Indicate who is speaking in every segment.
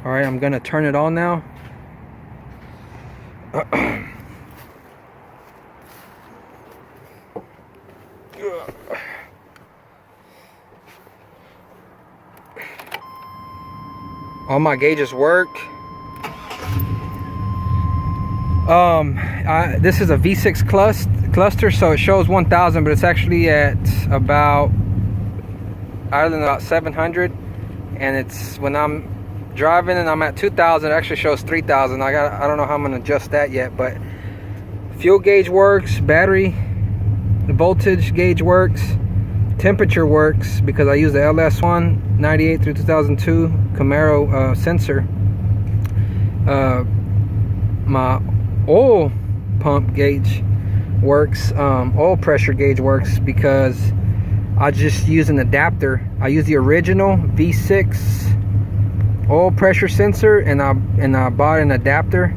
Speaker 1: All right, I'm gonna turn it on now. All my gauges work. This is a V6 cluster, so it shows 1000, but it's actually at about, I don't know, about 700. And it's when I'm driving and I'm at 2000, it actually shows 3000. I don't know how I'm gonna adjust that yet, but fuel gauge works, battery, the voltage gauge works, temperature works because I use the LS1 98 through 2002 Camaro sensor. My oil pump gauge works, oil pressure gauge works because I just use an adapter. I use the original V6 oil pressure sensor, and I bought an adapter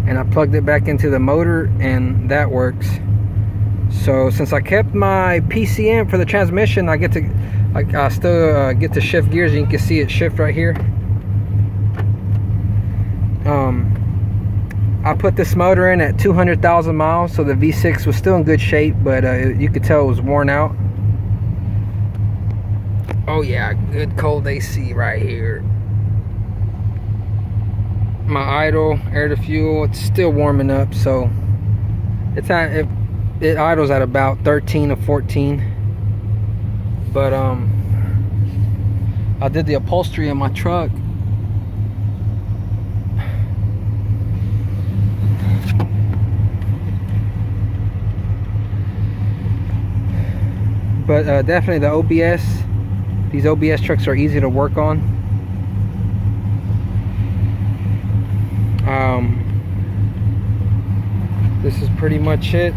Speaker 1: and I plugged it back into the motor, and that works. So since I kept my PCM for the transmission, I get to, I still get to shift gears. You can see it shift right here. I put this motor in at 200,000 miles, so the V6 was still in good shape, but you could tell it was worn out. Oh yeah, good cold AC right here. My idle, air to fuel, it's still warming up, so it's at, it idles at about 13 or 14. But I did the upholstery in my truck. But definitely the OBS, these OBS trucks are easy to work on. This is pretty much it.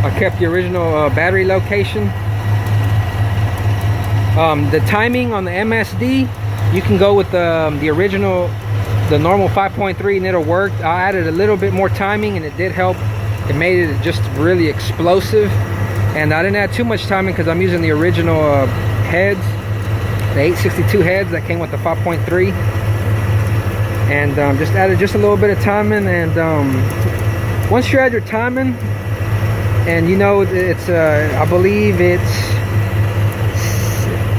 Speaker 1: I kept the original battery location. The timing on the MSD, you can go with the original, the normal 5.3, and it'll work. I added a little bit more timing and it did help. It made it just really explosive. And I didn't add too much timing because I'm using the original heads, the 862 heads that came with the 5.3. And just added just a little bit of timing. And once you add your timing, and you know it's I believe it's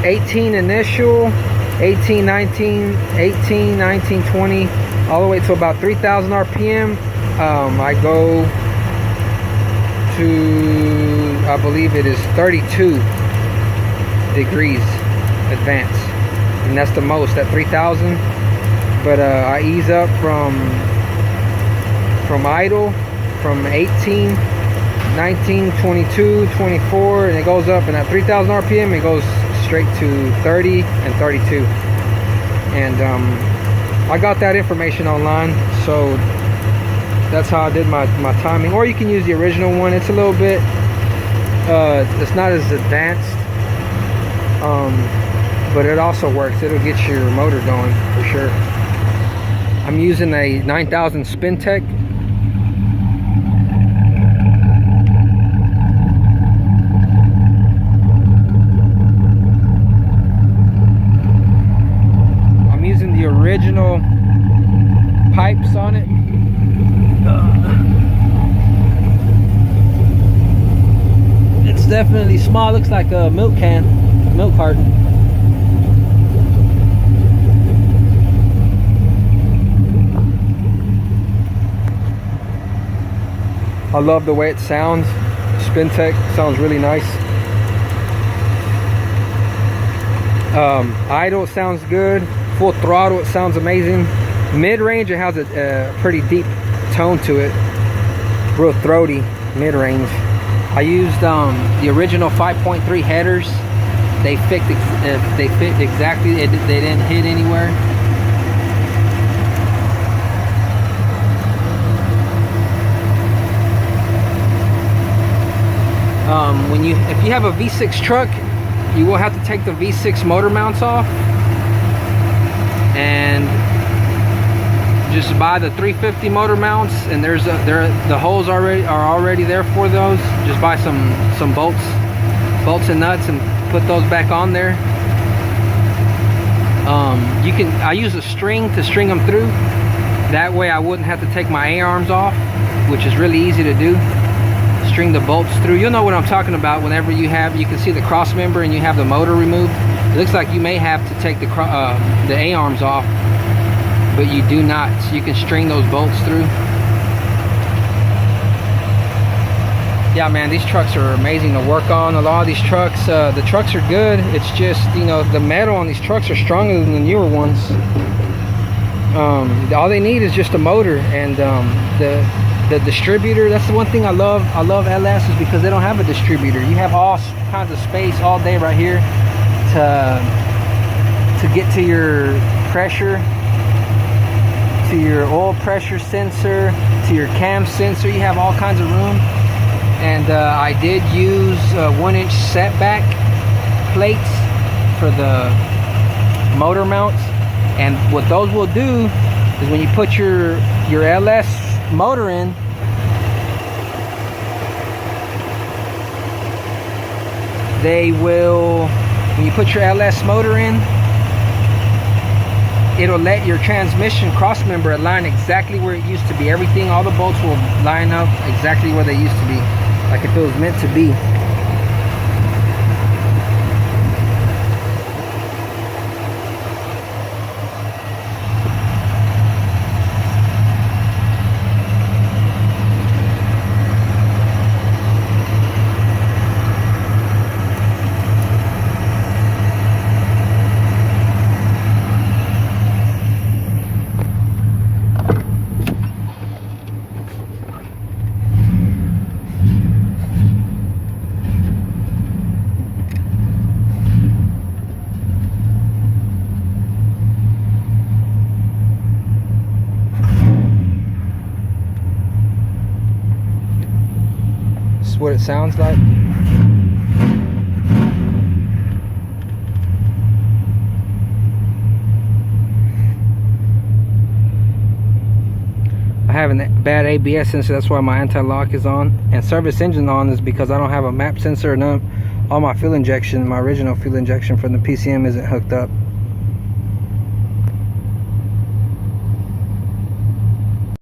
Speaker 1: 18 initial, 18, 19, 18, 19, 20, all the way to about 3,000 RPM. I go to, I believe it is 32 degrees advance, and that's the most at 3,000. But I ease up from idle from 18, 19, 22, 24, and it goes up, and at 3,000 RPM it goes straight to 30 and 32. And I got that information online, so that's how I did my timing. Or you can use the original one. It's a little bit it's not as advanced, but it also works. It'll get your motor going for sure. I'm using a 9000 Spintech. Original pipes on it. It's definitely small. Looks like a milk carton. I love the way it sounds. Spintech sounds really nice. Idle sounds good. Full throttle, it sounds amazing. Mid-range, it has a pretty deep tone to it, real throaty mid-range. I used the original 5.3 headers. They fit exactly. They didn't hit anywhere. if you have a V6 truck, you will have to take the V6 motor mounts off and just buy the 350 motor mounts, and the holes are already there for those. Just buy some bolts and nuts and put those back on there. I use a string to string them through. That way I wouldn't have to take my A-arms off, which is really easy to do. String the bolts through. You'll know what I'm talking about whenever you can see the cross member and you have the motor removed. It looks like you may have to take the A-arms off, but you do not. So you can string those bolts through. Yeah, man, these trucks are amazing to work on. A lot of these trucks, the trucks are good. It's just, you know, the metal on these trucks are stronger than the newer ones. All they need is just a motor and the distributor. That's the one thing I love LS, is because they don't have a distributor. You have all kinds of space all day right here to get to your pressure, to your oil pressure sensor, to your cam sensor. You have all kinds of room. And I did use 1-inch setback plates for the motor mounts. And what those will do is when you put your LS motor in, when you put your LS motor in, it'll let your transmission cross member align exactly where it used to be. Everything, all the bolts will line up exactly where they used to be, like if it was meant to be. What it sounds like. I have a bad ABS sensor, that's why my anti-lock is on, and service engine on is because I don't have a map sensor. All my fuel injection, my original fuel injection from the PCM isn't hooked up.